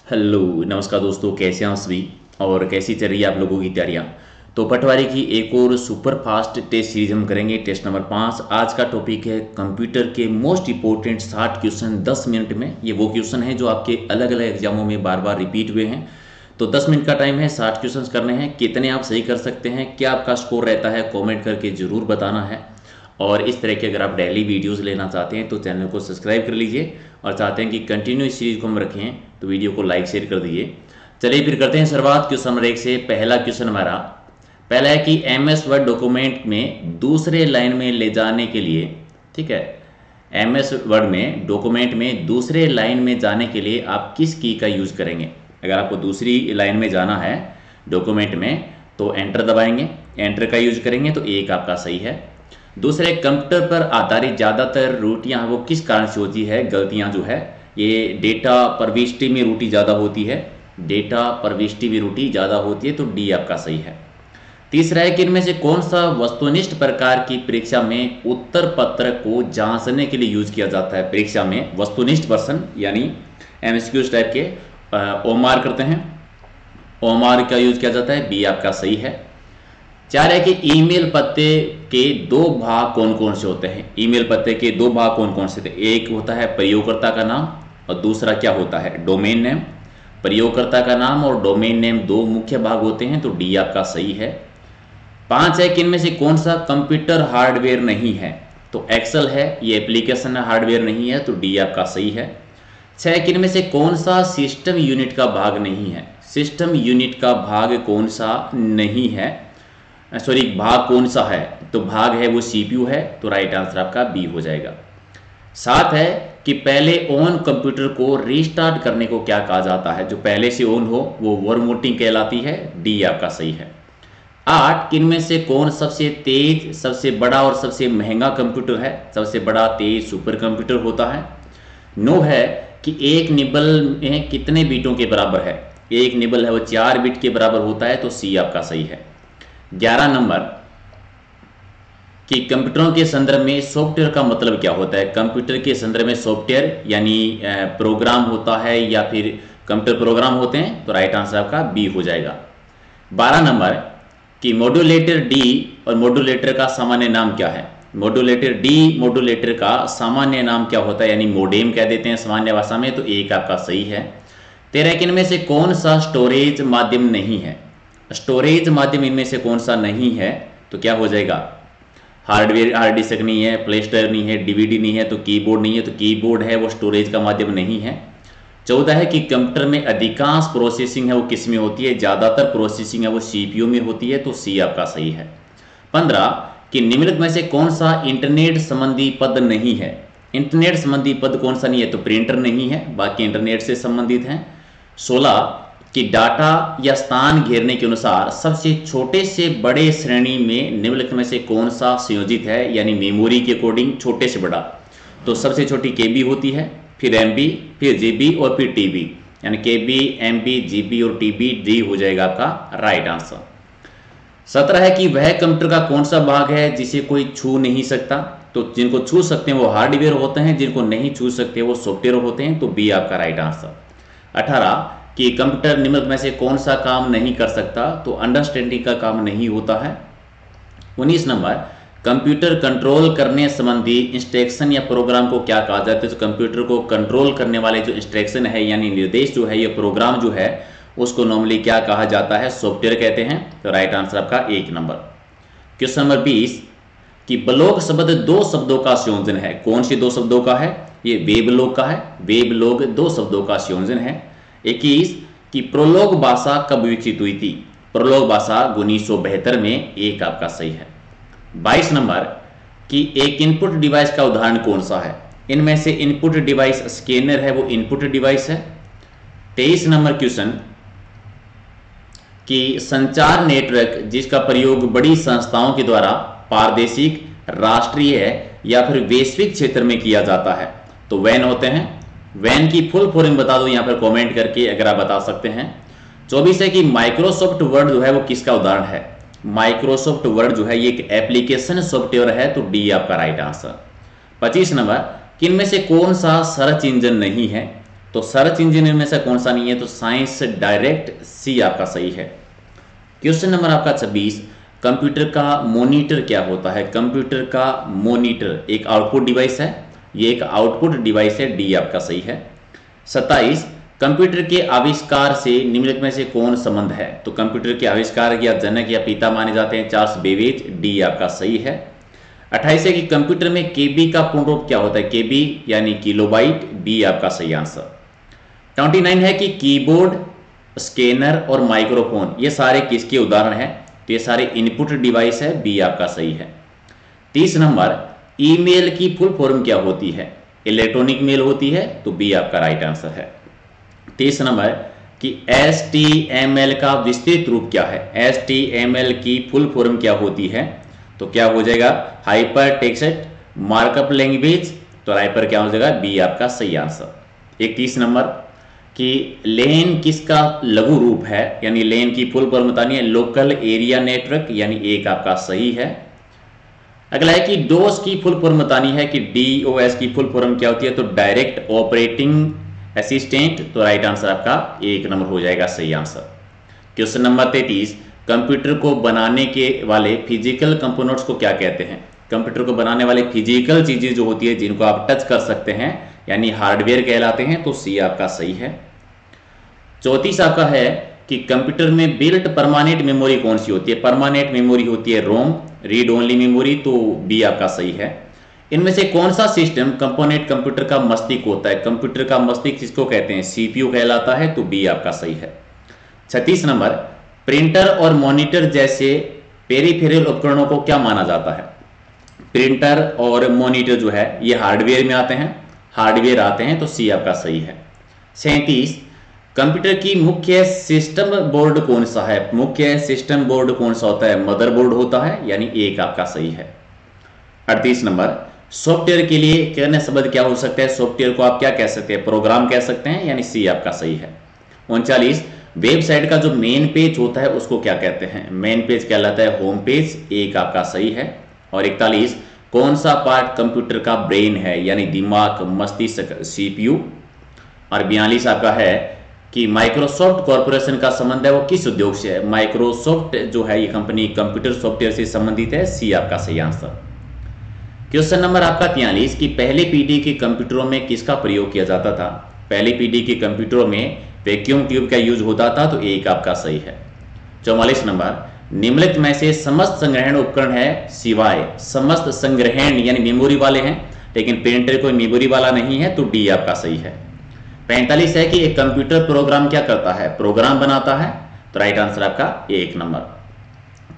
Hello नमस्कार दोस्तों, कैसे हैं आप सभी और कैसी चल रही है आप लोगों की तैयारियां। तो पटवारी की एक और सुपर फास्ट टेस्ट सीरीज हम करेंगे, टेस्ट नंबर 5। आज का टॉपिक है कंप्यूटर के मोस्ट इंपॉर्टेंट 60 क्वेश्चन 10 मिनट में। ये वो क्वेश्चन है जो आपके अलग अलग एग्जामों में बार बार रिपीट हुए हैं। तो 10 मिनट का टाइम है, 60 क्वेश्चन करने हैं। कितने आप सही कर सकते हैं, क्या आपका स्कोर रहता है, कॉमेंट करके ज़रूर बताना है। और इस तरह के अगर आप डेली वीडियोस लेना चाहते हैं तो चैनल को सब्सक्राइब कर लीजिए, और चाहते हैं कि कंटिन्यू इस सीरीज को हम रखें तो वीडियो को लाइक शेयर कर दीजिए। चलिए फिर करते हैं शुरुआत क्वेश्चन नंबर 1 से। पहला क्वेश्चन हमारा पहला है कि एमएस वर्ड डॉक्यूमेंट में दूसरे लाइन में ले जाने के लिए, ठीक है, एमएस वर्ड में डॉक्यूमेंट में दूसरे लाइन में जाने के लिए आप किस की का यूज करेंगे। अगर आपको दूसरी लाइन में जाना है डॉक्यूमेंट में तो एंटर दबाएंगे, एंटर का यूज करेंगे, तो एक आपका सही है। दूसरे, कंप्यूटर पर आधारित ज़्यादातर त्रुटियां वो किस कारण से होती है, गलतियां जो है, ये डेटा प्रविष्टि में त्रुटि ज़्यादा होती है, डेटा प्रविष्टि में त्रुटि ज़्यादा होती है, तो डी आपका सही है। तीसरा है कि इनमें से कौन सा वस्तुनिष्ठ प्रकार की परीक्षा में उत्तर पत्र को जांचने के लिए यूज किया जाता है। परीक्षा में वस्तुनिष्ठ प्रश्न यानी एमसीक्यूज टाइप के ओमार करते हैं, ओमार का यूज किया जाता है, बी आपका सही है। 4 है कि ईमेल पते के दो भाग कौन कौन से होते हैं। ईमेल पते के दो भाग कौन कौन से थे, एक होता है प्रयोगकर्ता का नाम और दूसरा क्या होता है, डोमेन नेम। प्रयोगकर्ता का नाम और डोमेन नेम दो मुख्य भाग होते हैं, तो डी आपका सही है। 5 है कि इनमें से कौन सा कंप्यूटर हार्डवेयर नहीं है, तो एक्सेल है, ये एप्लीकेशन हार्डवेयर नहीं है, तो डी आपका सही है। 6 है कि इनमें से कौन सा सिस्टम यूनिट का भाग नहीं है। सिस्टम यूनिट का भाग कौन सा नहीं है, सॉरी भाग कौन सा है, तो भाग है वो सीपीयू है, तो राइट आंसर आपका बी हो जाएगा। 7 है कि पहले ऑन कंप्यूटर को रीस्टार्ट करने को क्या कहा जाता है। जो पहले से ऑन हो वो वॉर्मोटिंग कहलाती है, डी आपका सही है। 8 कि इनमें से कौन सबसे तेज, सबसे बड़ा और सबसे महंगा कंप्यूटर है। सबसे बड़ा तेज सुपर कंप्यूटर होता है। 9 है कि एक निबल में कितने बीटों के बराबर है। एक निबल है वो 4 बीट के बराबर होता है, तो सी आपका सही है। 11 नंबर कि कंप्यूटरों के संदर्भ में सॉफ्टवेयर का मतलब क्या होता है। कंप्यूटर के संदर्भ में सॉफ्टवेयर यानी प्रोग्राम होता है या फिर कंप्यूटर प्रोग्राम होते हैं, तो राइट आंसर आपका बी हो जाएगा। 12 नंबर कि मॉड्यूलेटर डी और मॉड्यूलेटर का सामान्य नाम क्या है। मॉड्यूलेटर डी मॉड्यूलेटर का सामान्य नाम क्या होता है, यानी मोडेम कह देते हैं सामान्य भाषा में, तो एक आपका सही है। 13 इनमें से कौन सा स्टोरेज माध्यम नहीं है। स्टोरेज माध्यम इनमें से कौन सा नहीं है, तो क्या हो जाएगा, हार्डवेयर, हार्ड डिस्क नहीं है, प्ले स्टोर नहीं है, डीवीडी नहीं है, तो कीबोर्ड नहीं है, तो कीबोर्ड है वो स्टोरेज का माध्यम नहीं है। 14 है कि कंप्यूटर में अधिकांश प्रोसेसिंग है वो किस में होती है, ज़्यादातर प्रोसेसिंग है वो सीपीयू में होती है, तो सी आपका सही है। 15 कि निम्नलिखित में से कौन सा इंटरनेट संबंधी पद नहीं है। इंटरनेट संबंधी पद कौन सा नहीं है, तो प्रिंटर नहीं है, बाकी इंटरनेट से संबंधित हैं। 16 कि डाटा या स्थान घेरने के अनुसार सबसे छोटे से बड़े श्रेणी में निम्नलिखित में से कौन सा संयोजित है, यानी मेमोरी के अकॉर्डिंग छोटे से बड़ा, तो सबसे छोटी केबी होती है, फिर एमबी, फिर जीबी और फिर टीबी, यानी केबी, एमबी, जीबी और टीबी, डी हो जाएगा आपका राइट आंसर। 17 है कि वह कंप्यूटर का कौन सा भाग है जिसे कोई छू नहीं सकता, तो जिनको छू सकते हैं वो हार्डवेयर होते हैं, जिनको नहीं छू सकते वो सॉफ्टवेयर होते हैं, तो बी आपका राइट आंसर। 18 कि कंप्यूटर निम्नलिखित में से कौन सा काम नहीं कर सकता, तो अंडरस्टैंडिंग का काम नहीं होता है। 19 नंबर कंप्यूटर कंट्रोल करने संबंधी इंस्ट्रक्शन या प्रोग्राम को क्या कहा जाता है। तो कंप्यूटर को कंट्रोल करने वाले जो इंस्ट्रक्शन है यानी निर्देश जो है, ये प्रोग्राम जो है, उसको नॉर्मली क्या कहा जाता है, सॉफ्टवेयर कहते हैं, तो राइट आंसर आपका 1 नंबर। क्वेश्चन नंबर 20 कि ब्लॉग शब्द दो शब्दों का संयोजन है। कौन सी दो शब्दों का है, ये वेबलॉग का है, वेबलॉग दो शब्दों का संयोजन है। 21 कि प्रोलॉग भाषा कब विकसित हुई थी। प्रोलॉग भाषा 1972 में, एक आपका सही है। 22 नंबर कि एक इनपुट डिवाइस का उदाहरण कौन सा है। इनमें से इनपुट डिवाइस स्कैनर है वो इनपुट डिवाइस है। 23 नंबर क्वेश्चन कि संचार नेटवर्क जिसका प्रयोग बड़ी संस्थाओं के द्वारा प्रादेशिक, राष्ट्रीय या फिर वैश्विक क्षेत्र में किया जाता है, तो वैन होते हैं। वैन की फुल फॉर्म बता दो यहाँ पर कमेंट करके अगर आप बता सकते हैं। 24 है कि माइक्रोसॉफ्ट वर्ड जो है वो किसका उदाहरण है। माइक्रोसॉफ्ट वर्ड जो है ये एक एप्लीकेशन सॉफ्टवेयर है, तो डी आपका राइट आंसर। 25 नंबर किन में से कौन सा सर्च इंजन नहीं है, तो सर्च इंजन में से कौन सा नहीं है, तो साइंस डायरेक्ट सी आपका सही है। क्वेश्चन नंबर आपका 26, कंप्यूटर का मॉनिटर क्या होता है? कंप्यूटर का मॉनिटर एक आउटपुट डिवाइस है, ये एक आउटपुट डिवाइस है, डी आपका सही है। 27, कंप्यूटर के आविष्कार से निम्नलिखित में से कौन संबंध है? तो कंप्यूटर के आविष्कार या जनक या पिता माने जाते हैं चार्ल्स बेबेज, डी आपका सही है। 28 है कि कंप्यूटर में केबी का पूर्ण रूप क्या होता है? केबी यानी किलोबाइट, बी आपका सही आंसर। 29 है कि कीबोर्ड, स्कैनर और माइक्रोफोन ये सारे किसके उदाहरण हैं? तो ये सारे इनपुट डिवाइस है, बी आपका सही है। 30 नंबर, ईमेल की फुल फॉर्म क्या होती है? इलेक्ट्रॉनिक मेल होती है, तो बी आपका राइट आंसर है। 30 नंबर कि HTML का विस्तृत रूप क्या है? HTML की फुल फॉर्म क्या होती है? तो क्या हो जाएगा? हाइपर टेक्स्ट मार्कअप लैंग्वेज, तो हाइपर क्या हो जाएगा? बी आपका सही आंसर। 31 नंबर कि लेन किसका लघु रूप है, यानी लेन की फुल फॉर्म बतानी है, लोकल एरिया नेटवर्क, यानी एक आपका सही है। अगला है कि डोस की फुल फॉर्म बतानी है कि DOS की फुल फॉर्म क्या होती है? तो डायरेक्ट ऑपरेटिंग असिस्टेंट, तो राइट आंसर आपका 1 नंबर हो जाएगा सही आंसर। क्वेश्चन नंबर 33, कंप्यूटर को बनाने के वाले फिजिकल कंपोनेंट्स को क्या कहते हैं? कंप्यूटर को बनाने वाले फिजिकल चीजें जो होती है जिनको आप टच कर सकते हैं, यानी हार्डवेयर कहलाते हैं, तो सी आपका सही है। 34 आपका है कि कंप्यूटर में बिल्ट परमानेंट मेमोरी कौन सी होती है? परमानेंट मेमोरी होती है रोम, रीड ओनली मेमोरी, तो बी आपका सही है। इनमें से कौन सा सिस्टम कंपोनेंट कंप्यूटर का मस्तिष्क होता है? कंप्यूटर का मस्तिष्क किसको कहते हैं? CPU कहलाता है, तो बी आपका सही है। 36 नंबर, प्रिंटर और मॉनिटर जैसे पेरिफेरल उपकरणों को क्या माना जाता है? प्रिंटर और मॉनिटर जो है ये हार्डवेयर में आते हैं, हार्डवेयर आते हैं, तो सी आपका सही है। 37, कंप्यूटर की मुख्य सिस्टम बोर्ड कौन सा है? मुख्य सिस्टम बोर्ड कौन सा होता है? मदरबोर्ड होता है, यानी एक आपका सही है। 38 नंबर, सॉफ्टवेयर के लिए कहने शब्द क्या हो सकता है? सॉफ्टवेयर को आप क्या कह सकते हैं? प्रोग्राम कह सकते हैं, यानी सी आपका सही है। 39, वेबसाइट का जो मेन पेज होता है उसको क्या कहते हैं? मेन पेज कहलाता है होम पेज, एक आपका सही है। और 41, कौन सा पार्ट कंप्यूटर का ब्रेन है, यानी दिमाग, मस्तिष्क, CPU। और 42 आपका है कि माइक्रोसॉफ्ट कॉर्पोरेशन का संबंध है वो किस उद्योग से है? माइक्रोसॉफ्ट जो है ये कंपनी कंप्यूटर सॉफ्टवेयर से संबंधित है, सी आपका सही आंसर। क्वेश्चन नंबर आपका 43 कि पहले पीढ़ी के कंप्यूटरों में किसका प्रयोग किया जाता था? पहली पीढ़ी के कंप्यूटरों में वैक्यूम ट्यूब का यूज होता था, तो एक आपका सही है। 44 नंबर, निम्नलिखित में से समस्त संग्रहण उपकरण है सिवाय, समस्त संग्रहण यानी मेमोरी वाले हैं, लेकिन प्रिंटर कोई मेमोरी वाला नहीं है, तो डी आपका सही है। 45 है कि एक कंप्यूटर प्रोग्राम क्या करता है? प्रोग्राम बनाता है, तो राइट आंसर आपका 1 नंबर।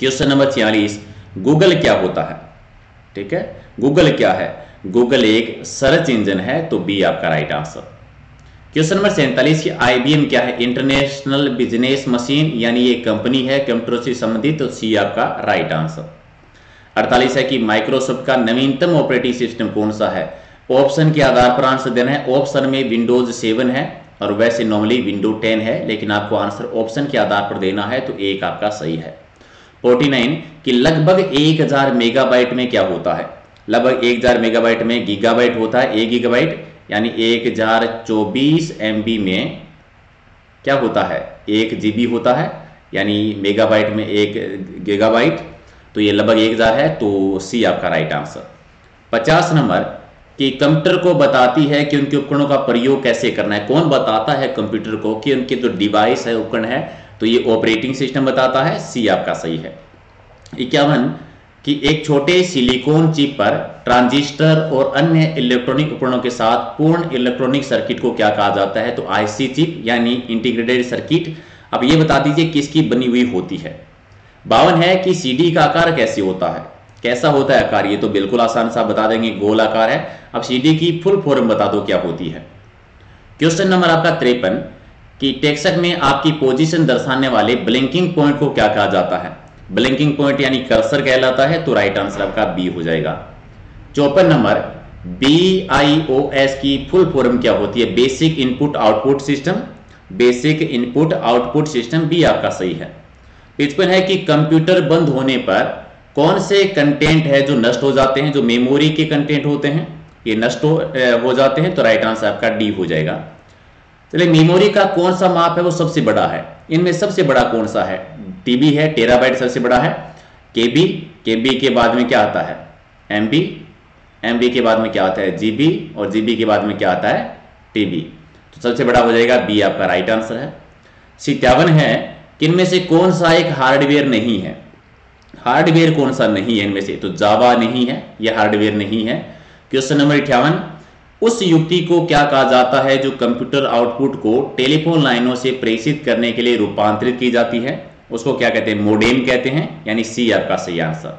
क्वेश्चन नंबर 46, गूगल क्या होता है? ठीक है, गूगल क्या है? गूगल एक सर्च इंजन है, तो बी आपका राइट आंसर। क्वेश्चन नंबर 47 की IBM क्या है? इंटरनेशनल बिजनेस मशीन, यानी ये कंपनी है कंप्यूटर से संबंधित, तो सी आपका राइट आंसर। 48 है कि माइक्रोसॉफ्ट का नवीनतम ऑपरेटिंग सिस्टम कौन सा है? ऑप्शन के आधार पर आंसर देना है। ऑप्शन में विंडोज 7 है और वैसे नॉर्मली विंडो 10 है, लेकिन आपको आंसर ऑप्शन के आधार पर देना है, तो एक आपका सही है। 49 कि लगभग 1000 मेगाबाइट में क्या होता है? लगभग 1000 मेगाबाइट में गीगाबाइट होता है। 1 गीगाबाइट यानी 1024 MB में क्या होता है? 1 GB होता है, यानी मेगाबाइट में 1 गीगाबाइट, तो ये लगभग 1000 है, तो सी आपका राइट आंसर। 50 नंबर कि कंप्यूटर को बताती है कि उनके उपकरणों का प्रयोग कैसे करना है। कौन बताता है कंप्यूटर को कि उनके जो डिवाइस है, उपकरण है, तो ये ऑपरेटिंग सिस्टम बताता है, सी आपका सही है। 51 कि एक छोटे सिलिकॉन चिप पर ट्रांजिस्टर और अन्य इलेक्ट्रॉनिक उपकरणों के साथ पूर्ण इलेक्ट्रॉनिक सर्किट को क्या कहा जाता है? तो IC चिप, यानी इंटीग्रेटेड सर्किट। अब ये बता दीजिए किसकी बनी हुई होती है। 52 है कि CD का आकार कैसे होता है? कैसा होता है आकार? ये तो बिल्कुल आसान सा बता देंगे, गोल आकार है। अब CD की फुल फॉर्म बता दो क्या होती है। क्वेश्चन नंबर आपका 53 कि टेक्स्ट में आपकी पोजीशन दर्शाने वाले ब्लिंकिंग पॉइंट को क्या कहा जाता है? ब्लिंकिंग पॉइंट यानी कर्सर कहलाता है, तो राइट आंसर आपका बी हो जाएगा। 54 नंबर BIOS की फुल फॉर्म क्या होती है? Basic input output system, basic input output system, B आपका सही है। 55 है कि कंप्यूटर बंद होने पर कौन से कंटेंट है जो नष्ट हो जाते हैं? जो मेमोरी के कंटेंट होते हैं ये नष्ट हो जाते हैं, तो राइट आंसर आपका डी हो जाएगा। चलिए, मेमोरी का कौन सा माप है वो सबसे बड़ा है? इनमें सबसे बड़ा कौन सा है? टीबी है, टेराबाइट सबसे बड़ा है। केबी, केबी के बाद में क्या आता है? एमबी, एमबी के बाद में क्या आता है? जीबी, और जीबी के बाद में क्या आता है? टीबी। तो सबसे बड़ा हो जाएगा बी, आपका राइट आंसर है। 57 है कि इनमें से कौन सा एक हार्डवेयर नहीं है? हार्डवेयर कौन सा नहीं है इनमें से? तो जावा नहीं है, यह हार्डवेयर नहीं है। क्वेश्चन नंबर 58, उस युक्ति को क्या कहा जाता है जो कंप्यूटर आउटपुट को टेलीफोन लाइनों से प्रेषित करने के लिए रूपांतरित की जाती है? उसको क्या कहते हैं? मोडेम कहते हैं, यानी सी आपका सही आंसर।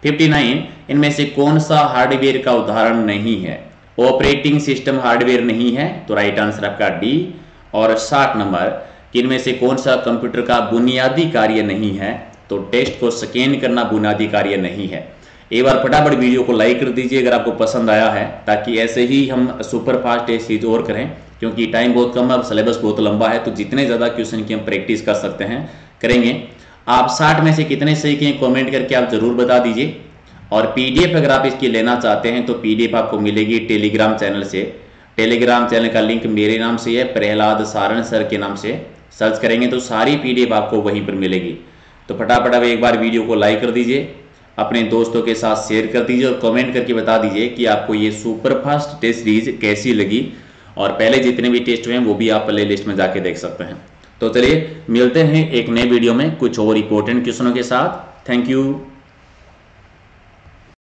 59, इनमें से कौन सा हार्डवेयर का उदाहरण नहीं है? ऑपरेटिंग सिस्टम हार्डवेयर नहीं है, तो राइट आंसर आपका डी। और 60 नंबर कि इनमें से कौन सा कंप्यूटर का बुनियादी कार्य नहीं है? तो टेक्स्ट को स्कैन करना बुनियादी कार्य नहीं है। एक बार फटाफट वीडियो को लाइक कर दीजिए अगर आपको पसंद आया है, ताकि ऐसे ही हम सुपर फास्ट टेस्ट सीरीज और करें, क्योंकि टाइम बहुत कम है, सिलेबस बहुत लंबा है, तो जितने ज़्यादा क्वेश्चन की हम प्रैक्टिस कर सकते हैं करेंगे। आप 60 में से कितने सही किए कमेंट करके आप ज़रूर बता दीजिए। और पीडीएफ अगर आप इसकी लेना चाहते हैं तो पीडीएफ आपको मिलेगी टेलीग्राम चैनल से। टेलीग्राम चैनल का लिंक मेरे नाम से है, प्रहलाद सारण सर के नाम से सर्च करेंगे तो सारी पीडीएफ आपको वहीं पर मिलेगी। तो फटाफट अब एक बार वीडियो को लाइक कर दीजिए, अपने दोस्तों के साथ शेयर कर दीजिए और कमेंट करके बता दीजिए कि आपको ये सुपर फास्ट टेस्ट सीरीज कैसी लगी। और पहले जितने भी टेस्ट हुए हैं वो भी आप प्ले लिस्ट में जाके देख सकते हैं। तो चलिए मिलते हैं एक नए वीडियो में कुछ और इंपॉर्टेंट क्वेश्चनों के साथ। Thank you.